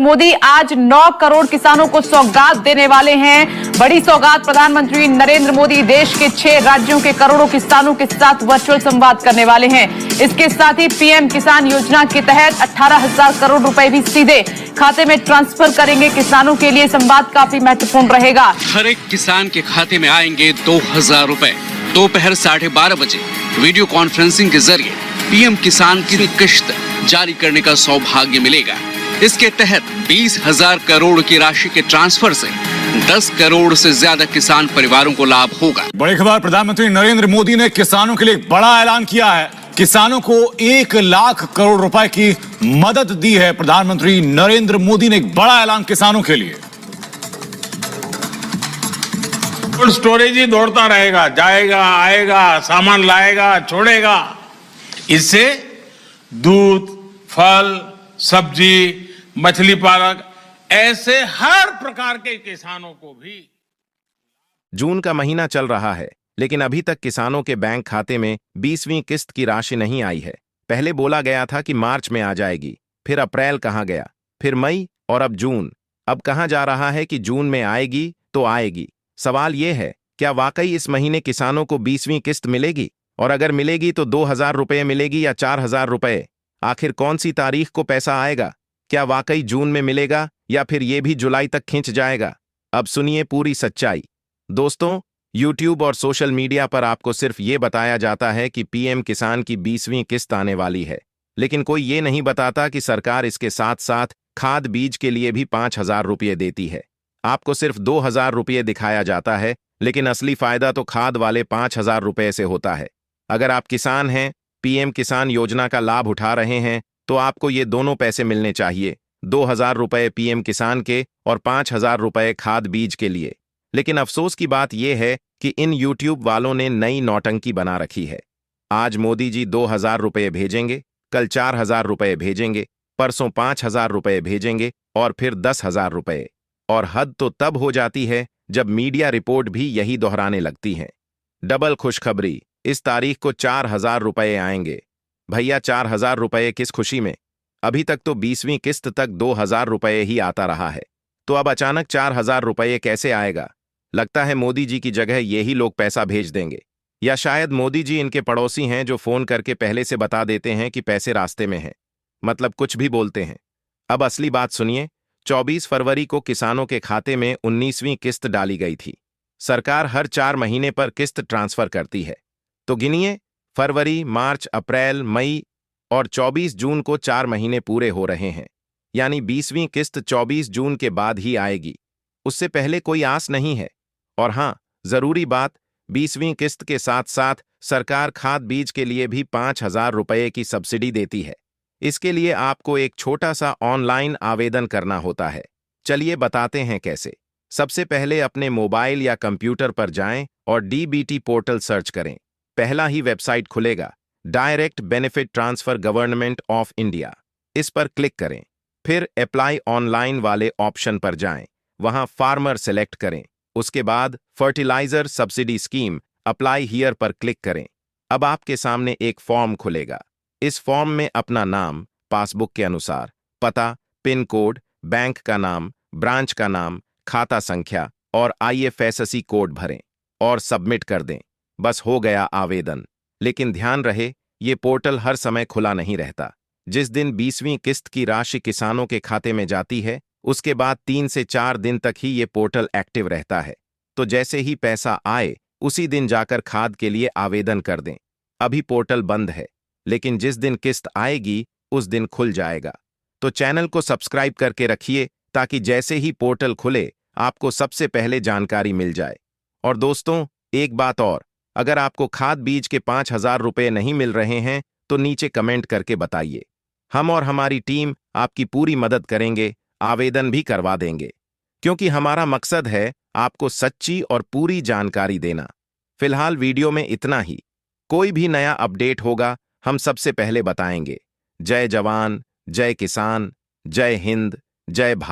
मोदी आज 9 करोड़ किसानों को सौगात देने वाले हैं। बड़ी सौगात प्रधानमंत्री नरेंद्र मोदी देश के 6 राज्यों के करोड़ों किसानों के साथ वर्चुअल संवाद करने वाले हैं। इसके साथ ही पीएम किसान योजना के तहत 18,000 करोड़ रुपए भी सीधे खाते में ट्रांसफर करेंगे। किसानों के लिए संवाद काफी महत्वपूर्ण रहेगा। हर एक किसान के खाते में आएंगे 2,000 रुपए। दोपहर 12:30 बजे वीडियो कॉन्फ्रेंसिंग के जरिए पीएम किसान की किश्त जारी करने का सौभाग्य मिलेगा। इसके तहत 20,000 करोड़ की राशि के ट्रांसफर से 10 करोड़ से ज्यादा किसान परिवारों को लाभ होगा। बड़ी खबर, प्रधानमंत्री नरेंद्र मोदी ने किसानों के लिए एक बड़ा ऐलान किया है। किसानों को 1 लाख करोड़ रुपए की मदद दी है। प्रधानमंत्री नरेंद्र मोदी ने एक बड़ा ऐलान किसानों के लिए। कोल्ड स्टोरेज ही दौड़ता रहेगा, जाएगा आएगा, सामान लाएगा छोड़ेगा। इससे दूध, फल, सब्जी, मछली पालक ऐसे हर प्रकार के किसानों को भी। जून का महीना चल रहा है, लेकिन अभी तक किसानों के बैंक खाते में 20वीं किस्त की राशि नहीं आई है। पहले बोला गया था कि मार्च में आ जाएगी, फिर अप्रैल कहा गया, फिर मई और अब जून। अब कहा जा रहा है कि जून में आएगी तो आएगी। सवाल यह है, क्या वाकई इस महीने किसानों को 20वीं किस्त मिलेगी? और अगर मिलेगी तो 2,000 रुपये मिलेगी या 4,000 रुपये? आखिर कौन सी तारीख को पैसा आएगा? क्या वाकई जून में मिलेगा या फिर यह भी जुलाई तक खिंच जाएगा? अब सुनिए पूरी सच्चाई। दोस्तों, यूट्यूब और सोशल मीडिया पर आपको सिर्फ ये बताया जाता है कि पीएम किसान की 20वीं किस्त आने वाली है, लेकिन कोई ये नहीं बताता कि सरकार इसके साथ साथ खाद बीज के लिए भी 5,000 रुपये देती है। आपको सिर्फ 2,000 रुपये दिखाया जाता है, लेकिन असली फायदा तो खाद वाले 5,000 रुपये से होता है। अगर आप किसान हैं, पीएम किसान योजना का लाभ उठा रहे हैं, तो आपको ये दोनों पैसे मिलने चाहिए, 2,000 रुपये पीएम किसान के और 5,000 रुपये खाद बीज के लिए। लेकिन अफसोस की बात यह है कि इन यूट्यूब वालों ने नई नौटंकी बना रखी है। आज मोदी जी 2,000 रुपये भेजेंगे, कल 4,000 रुपये भेजेंगे, परसों 5,000 रुपये भेजेंगे और फिर 10,000 रुपये। और हद तो तब हो जाती है जब मीडिया रिपोर्ट भी यही दोहराने लगती है। डबल खुशखबरी, इस तारीख को 4,000 रुपये आएंगे। भैया 4,000 रुपये किस खुशी में? अभी तक तो 20वीं किस्त तक 2,000 रुपये ही आता रहा है, तो अब अचानक 4,000 रुपये कैसे आएगा? लगता है मोदी जी की जगह यही लोग पैसा भेज देंगे, या शायद मोदी जी इनके पड़ोसी हैं जो फोन करके पहले से बता देते हैं कि पैसे रास्ते में हैं। मतलब कुछ भी बोलते हैं। अब असली बात सुनिए। 24 फरवरी को किसानों के खाते में 19वीं किस्त डाली गई थी। सरकार हर 4 महीने पर किस्त ट्रांसफर करती है, तो गिनिए, फरवरी, मार्च, अप्रैल, मई और 24 जून को 4 महीने पूरे हो रहे हैं। यानी 20वीं किस्त 24 जून के बाद ही आएगी, उससे पहले कोई आस नहीं है। और हाँ, जरूरी बात, 20वीं किस्त के साथ साथ सरकार खाद बीज के लिए भी 5,000 रुपये की सब्सिडी देती है। इसके लिए आपको एक छोटा सा ऑनलाइन आवेदन करना होता है। चलिए बताते हैं कैसे। सबसे पहले अपने मोबाइल या कंप्यूटर पर जाएं और डीबीटी पोर्टल सर्च करें। पहला ही वेबसाइट खुलेगा, direct benefit transfer government of India. इस पर क्लिक करें। फिर अप्लाई ऑनलाइन वाले ऑप्शन पर जाएं, वहां फार्मर सेलेक्ट करें। उसके बाद fertiliser subsidy scheme apply here पर क्लिक करें। अब आपके सामने एक फॉर्म खुलेगा। इस फॉर्म में अपना नाम, पासबुक के अनुसार पता, पिन कोड, बैंक का नाम, ब्रांच का नाम, खाता संख्या और IFSC कोड भरें और सबमिट कर दें। बस हो गया आवेदन। लेकिन ध्यान रहे, ये पोर्टल हर समय खुला नहीं रहता। जिस दिन 20वीं किस्त की राशि किसानों के खाते में जाती है, उसके बाद 3 से 4 दिन तक ही ये पोर्टल एक्टिव रहता है। तो जैसे ही पैसा आए, उसी दिन जाकर खाद के लिए आवेदन कर दें। अभी पोर्टल बंद है, लेकिन जिस दिन किस्त आएगी उस दिन खुल जाएगा। तो चैनल को सब्सक्राइब करके रखिए, ताकि जैसे ही पोर्टल खुले आपको सबसे पहले जानकारी मिल जाए। और दोस्तों, एक बात और, अगर आपको खाद बीज के 5,000 रुपये नहीं मिल रहे हैं तो नीचे कमेंट करके बताइए। हम और हमारी टीम आपकी पूरी मदद करेंगे, आवेदन भी करवा देंगे, क्योंकि हमारा मकसद है आपको सच्ची और पूरी जानकारी देना। फिलहाल वीडियो में इतना ही। कोई भी नया अपडेट होगा हम सबसे पहले बताएंगे। जय जवान, जय किसान, जय हिंद, जय भारत।